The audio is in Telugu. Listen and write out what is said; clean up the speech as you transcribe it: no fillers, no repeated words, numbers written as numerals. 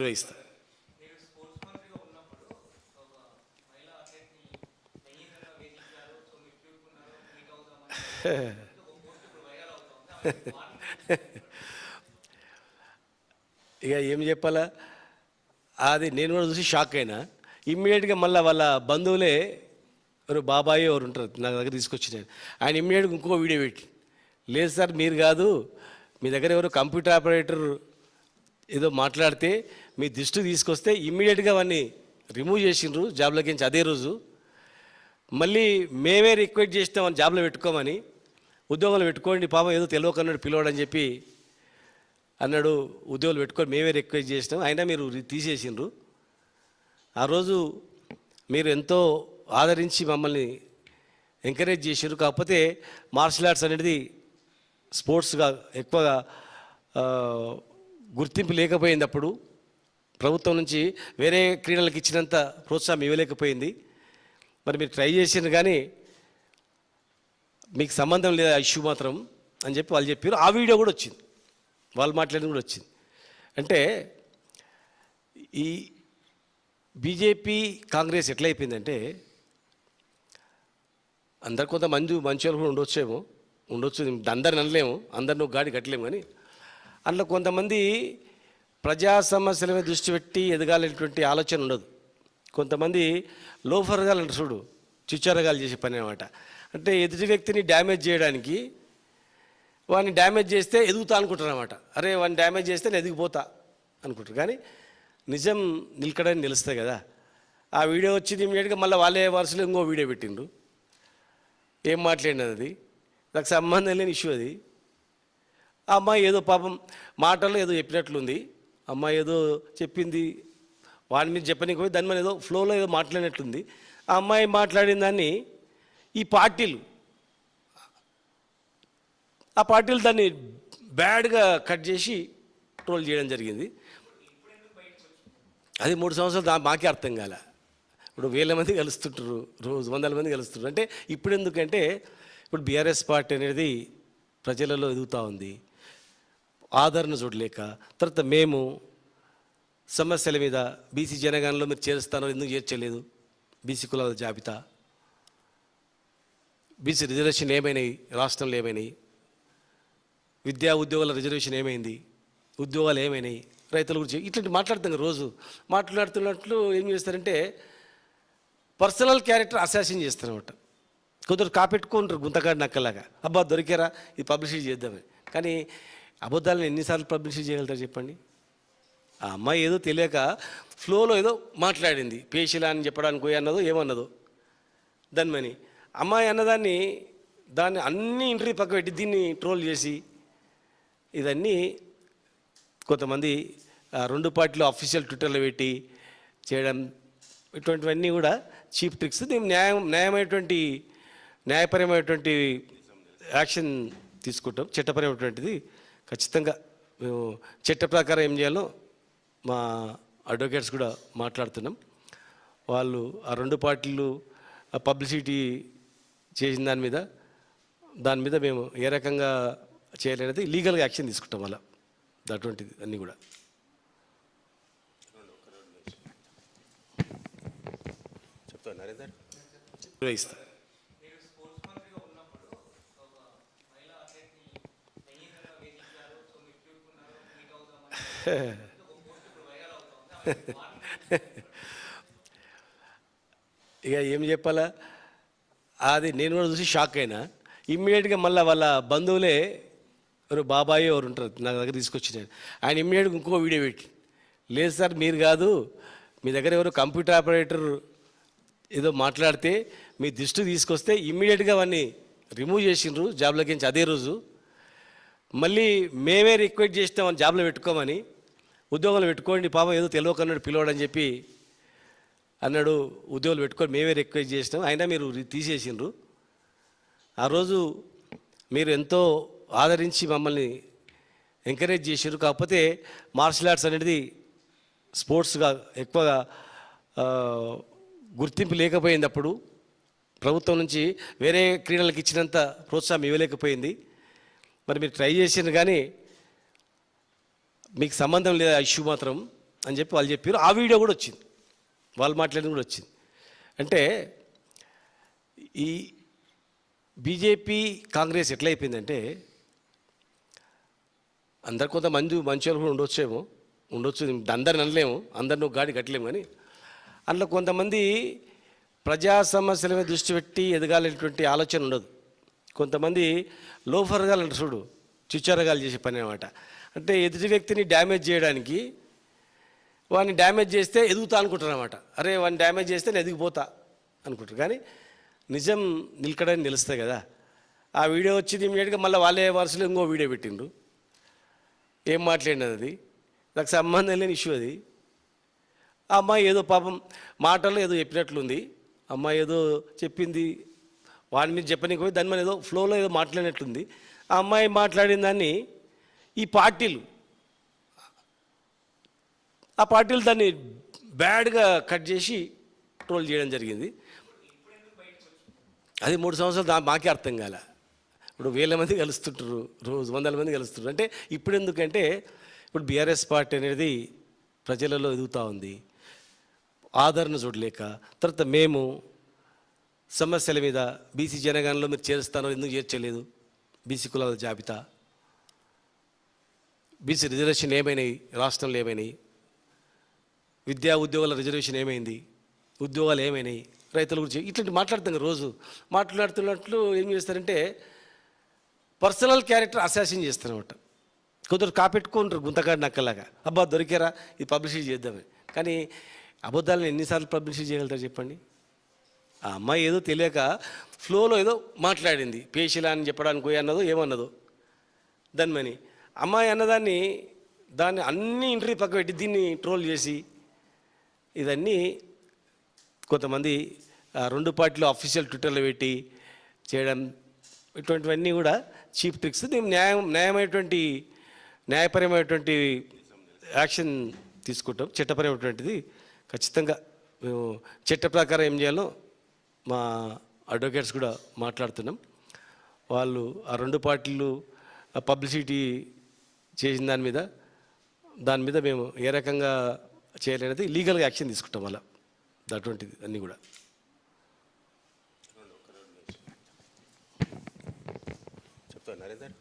నిర్వహిస్తా. ఇక ఏం చెప్పాలా, అది నేను కూడా చూసి షాక్ అయినా. ఇమ్మీడియట్గా మళ్ళీ వాళ్ళ బంధువులే ఎవరు బాబాయ్ ఎవరు ఉంటారు నా దగ్గర తీసుకొచ్చినారు. ఆయన ఇమ్మీడియట్గా ఇంకో వీడియో పెట్టి, లేదు సార్ మీరు కాదు, మీ దగ్గర ఎవరు కంప్యూటర్ ఆపరేటర్ ఏదో మాట్లాడితే మీ దృష్టి తీసుకొస్తే ఇమ్మీడియట్గా అవన్నీ రిమూవ్ చేసిండ్రు జాబ్లోకి నుంచి అదే రోజు. మళ్ళీ మేమే రిక్వెస్ట్ చేస్తామని జాబ్లో పెట్టుకోమని, ఉద్యోగాలు పెట్టుకోండి పాపం ఏదో తెలియకన్నాడు పిలవడని చెప్పి అన్నాడు. ఉద్యోగాలు పెట్టుకొని మేమే రిక్వెస్ట్ చేసినాం, అయినా మీరు తీసేసిండ్రు. ఆ రోజు మీరు ఎంతో ఆదరించి మమ్మల్ని ఎంకరేజ్ చేసారు. కాకపోతే మార్షల్ ఆర్ట్స్ అనేది స్పోర్ట్స్గా ఎక్కువగా గుర్తింపు లేకపోయింది. అప్పుడు ప్రభుత్వం నుంచి వేరే క్రీడలకు ఇచ్చినంత ప్రోత్సాహం ఇవ్వలేకపోయింది. మరి మీరు ట్రై చేసిండ్రు కానీ మీకు సంబంధం లేదా ఇష్యూ మాత్రం అని చెప్పి వాళ్ళు చెప్పారు. ఆ వీడియో కూడా వచ్చింది, వాళ్ళు మాట్లాడింది కూడా వచ్చింది. అంటే ఈ బీజేపీ కాంగ్రెస్ ఎట్లయిపోయిందంటే, అందరు కొంత మంచి వాళ్ళు కూడా ఉండొచ్చు, అందరిని అనలేము, అందరిని ఒక గాడి కట్టలేము. కానీ అందులో కొంతమంది ప్రజా సమస్యల మీద దృష్టి పెట్టి ఎదగాలనేటువంటి ఆలోచన ఉండదు. కొంతమంది లోఫర్గాలు అంటే చూడు, చిచ్చరగాలు చేసే పని అనమాట. అంటే ఎదుటి వ్యక్తిని డ్యామేజ్ చేయడానికి, వాడిని డ్యామేజ్ చేస్తే ఎదుగుతా అనుకుంటారు అనమాట. అరే వాడిని డ్యామేజ్ చేస్తే నేను ఎదిగిపోతా అనుకుంటారు. కానీ నిజం నిలకడని నిలుస్తాయి కదా. ఆ వీడియో వచ్చింది, ఇమీడియట్గా మళ్ళీ వాళ్ళే వరుసలో ఇంకో వీడియో పెట్టిండ్రు. ఏం మాట్లాడినది అది, నాకు సంబంధం లేని ఇష్యూ అది. ఆ అమ్మాయి ఏదో పాపం మాటల్లో ఏదో చెప్పినట్లుంది, అమ్మాయి ఏదో చెప్పింది, వాడి మీద చెప్పనికి పోయి దాని మీద ఏదో ఫ్లోలో ఏదో మాట్లాడినట్లుంది. ఆ అమ్మాయి మాట్లాడిన దాన్ని ఈ పార్టీలు దాన్ని బ్యాడ్గా కట్ చేసి ట్రోల్ చేయడం జరిగింది. అది 3 సంవత్సరాలు మాకే అర్థం కాలే. ఇప్పుడు 1000 మంది కలుస్తుంటారు, రోజు 100 మంది కలుస్తుంటారు. అంటే ఇప్పుడు ఎందుకంటే ఇప్పుడు బీఆర్ఎస్ పార్టీ అనేది ప్రజలలో ఎదుగుతూ ఉంది, ఆదరణ చూడలేక. తర్వాత మేము సమస్యల మీద బీసీ జనగణనలో మీరు చేరుస్తానో ఎందుకు చేర్చలేదు, బీసీ కులాల జాబితా, బీసీ రిజర్వేషన్ ఏమైనాయి, రాష్ట్రంలో ఏమైనాయి, విద్యా ఉద్యోగాల రిజర్వేషన్ ఏమైంది, ఉద్యోగాలు ఏమైనాయి, రైతుల గురించి ఇట్లాంటి మాట్లాడుతాం. రోజు మాట్లాడుతున్నట్లు ఏం చేస్తారంటే పర్సనల్ క్యారెక్టర్ అసాసిన్ చేస్తారన్నమాట. కొందరు కాపెట్టుకుంటారు గుంతకాడి నక్కలాగా, అబ్బా దొరికారా ఇది పబ్లిసిటీ చేద్దామని. కానీ అబద్ధాలను ఎన్నిసార్లు పబ్లిసిటీ చేయగలుగుతారు చెప్పండి. ఆ అమ్మాయి ఏదో తెలియక ఫ్లోలో ఏదో మాట్లాడింది, పేషిలా అని చెప్పడానికి అన్నదో ఏమన్నదో దానిమని. అమ్మాయి అన్నదాన్ని అన్ని ఇంటర్వ్యూ పక్క పెట్టి దీన్ని ట్రోల్ చేసి ఇదన్నీ కొంతమంది 2 పార్టీలు అఫీషియల్ ట్విట్టర్లో పెట్టి చేయడం, ఇటువంటివన్నీ కూడా చీప్ ట్రిక్స్. మేము న్యాయపరమైనటువంటి యాక్షన్ తీసుకుంటాం. చట్టపరమైనటువంటిది ఖచ్చితంగా మేము చట్ట ప్రకారం ఏం చేయాలో మా అడ్వకేట్స్ కూడా మాట్లాడుతున్నాం. వాళ్ళు ఆ 2 పార్టీలు పబ్లిసిటీ చేసిన దాని మీద మేము ఏ రకంగా చేయాలనేది లీగల్గా యాక్షన్ తీసుకుంటాం. అలా అటువంటిది అన్నీ కూడా చెప్తాను నరేందర్ నిర్వహిస్తా. ఇక ఏం చెప్పాలా, అది నేను కూడా చూసి షాక్ అయినా. ఇమ్మీడియట్గా మళ్ళీ వాళ్ళ బంధువులే ఎవరు బాబాయ్ ఎవరు ఉంటారు నా దగ్గర తీసుకొచ్చినారు. ఆయన ఇమ్మీడియట్గా ఇంకో వీడియో పెట్టి, లేదు సార్ మీరు కాదు, మీ దగ్గర ఎవరు కంప్యూటర్ ఆపరేటర్ ఏదో మాట్లాడితే మీ దృష్టి తీసుకొస్తే ఇమ్మీడియట్గా అవన్నీ రిమూవ్ చేసిండ్రు జాబ్లోకి నుంచి అదే రోజు. మళ్ళీ మేమే రిక్వెస్ట్ చేస్తామని జాబ్లో పెట్టుకోమని, ఉద్యోగాలు పెట్టుకోండి పాపం ఏదో తెలియకన్నాడు పిలవడని చెప్పి అన్నాడు. ఉద్యోగాలు పెట్టుకొని మేమే రిక్వెస్ట్ చేసినాం, అయినా మీరు తీసేసిండ్రు. ఆ రోజు మీరు ఎంతో ఆదరించి మమ్మల్ని ఎంకరేజ్ చేసారు. కాకపోతే మార్షల్ ఆర్ట్స్ అనేది స్పోర్ట్స్గా ఎక్కువగా గుర్తింపు లేకపోయింది. అప్పుడు ప్రభుత్వం నుంచి వేరే క్రీడలకు ఇచ్చినంత ప్రోత్సాహం ఇవ్వలేకపోయింది. మరి మీరు ట్రై చేసిండ్రు కానీ మీకు సంబంధం లేదా ఇష్యూ మాత్రం అని చెప్పి వాళ్ళు చెప్పారు. ఆ వీడియో కూడా వచ్చింది, వాళ్ళు మాట్లాడింది కూడా వచ్చింది. అంటే ఈ బీజేపీ కాంగ్రెస్ ఎట్లయిపోయిందంటే, అందరు కొంతమంది మంచి వాళ్ళు కూడా ఉండొచ్చు, అందరిని అనలేము, అందరిని ఒక గాడి కట్టలేము. కానీ అందులో కొంతమంది ప్రజా సమస్యల మీద దృష్టి పెట్టి ఎదగాలనేటువంటి ఆలోచన ఉండదు. కొంతమంది లోఫర్గాలు అంటే చూడు, చిచ్చరగాలు చేసే పని అనమాట. అంటే ఎదుటి వ్యక్తిని డ్యామేజ్ చేయడానికి, వాడిని డ్యామేజ్ చేస్తే ఎదుగుతా అనుకుంటారు అనమాట. అరే వాడిని డ్యామేజ్ చేస్తే నేను ఎదిగిపోతా అనుకుంటారు. కానీ నిజం నిలకడని నిలుస్తాయి కదా. ఆ వీడియో వచ్చింది, ఇమీడియట్గా మళ్ళీ వాళ్ళే వరుసలో ఇంకో వీడియో పెట్టిండ్రు. ఏం మాట్లాడినది అది, నాకు సంబంధం లేని ఇష్యూ అది. ఆ అమ్మాయి ఏదో పాపం మాటల్లో ఏదో చెప్పినట్లుంది, అమ్మాయి ఏదో చెప్పింది, వాడి మీద చెప్పనీకి పోయి దాని మీద ఏదో ఫ్లోలో ఏదో మాట్లాడినట్లుంది. ఆ అమ్మాయి మాట్లాడిన దాన్ని ఈ పార్టీలు దాన్ని బ్యాడ్గా కట్ చేసి ట్రోల్ చేయడం జరిగింది. అది 3 సంవత్సరాలు మాకే అర్థం కాల. ఇప్పుడు వేల మంది కలుస్తుంటారు, రోజు వందల మంది కలుస్తుంటారు. అంటే ఇప్పుడు ఎందుకంటే ఇప్పుడు బీఆర్ఎస్ పార్టీ అనేది ప్రజలలో ఎదుగుతూ ఉంది, ఆదరణ చూడలేక. తర్వాత మేము సమస్యల మీద బీసీ జనగణనలో మీరు చేరుస్తానో ఎందుకు చేర్చలేదు, బీసీ కులాల జాబితా, బీసీ రిజర్వేషన్ ఏమైనాయి, రాష్ట్రంలో ఏమైనాయి, విద్యా ఉద్యోగాల రిజర్వేషన్ ఏమైంది, ఉద్యోగాలు ఏమైనాయి, రైతుల గురించి ఇట్లాంటి మాట్లాడుతాం. రోజు మాట్లాడుతున్నట్లు ఏం చేస్తారంటే పర్సనల్ క్యారెక్టర్ అసాసిన్ చేస్తారనమాట. కొందరు కాపెట్టుకుంటారు గుంతకాడి నక్కలాగా, అబ్బా దొరికారా ఇది పబ్లిసిటీ చేద్దామని. కానీ అబద్ధాలను ఎన్నిసార్లు పబ్లిసిటీ చేయగలుగుతారు చెప్పండి. ఆ అమ్మాయి ఏదో తెలియక ఫ్లోలో ఏదో మాట్లాడింది, పేషిలా అని చెప్పడానికి అన్నదో ఏమన్నదో దానిమని. అమ్మాయి దాన్ని అన్ని ఇంటర్వ్యూ పక్క పెట్టి దీన్ని ట్రోల్ చేసి, ఇవన్నీ కొంతమంది 2 పార్టీలు అఫీషియల్ ట్విట్టర్లో పెట్టి చేయడం, ఇటువంటివన్నీ కూడా చీప్ ట్రిక్స్. మేము న్యాయపరమైనటువంటి యాక్షన్ తీసుకుంటాం. చట్టపరమైనటువంటిది ఖచ్చితంగా మేము చట్ట ప్రకారం ఏం చేయాలో మా అడ్వకేట్స్ కూడా మాట్లాడుతున్నాం. వాళ్ళు ఆ 2 పార్టీలు పబ్లిసిటీ చేసిన దాని మీద మేము ఏ రకంగా చేయలేనిది లీగల్గా యాక్షన్ తీసుకుంటాం. అలా అటువంటిది అన్నీ కూడా. చెప్తాను నరేందర్.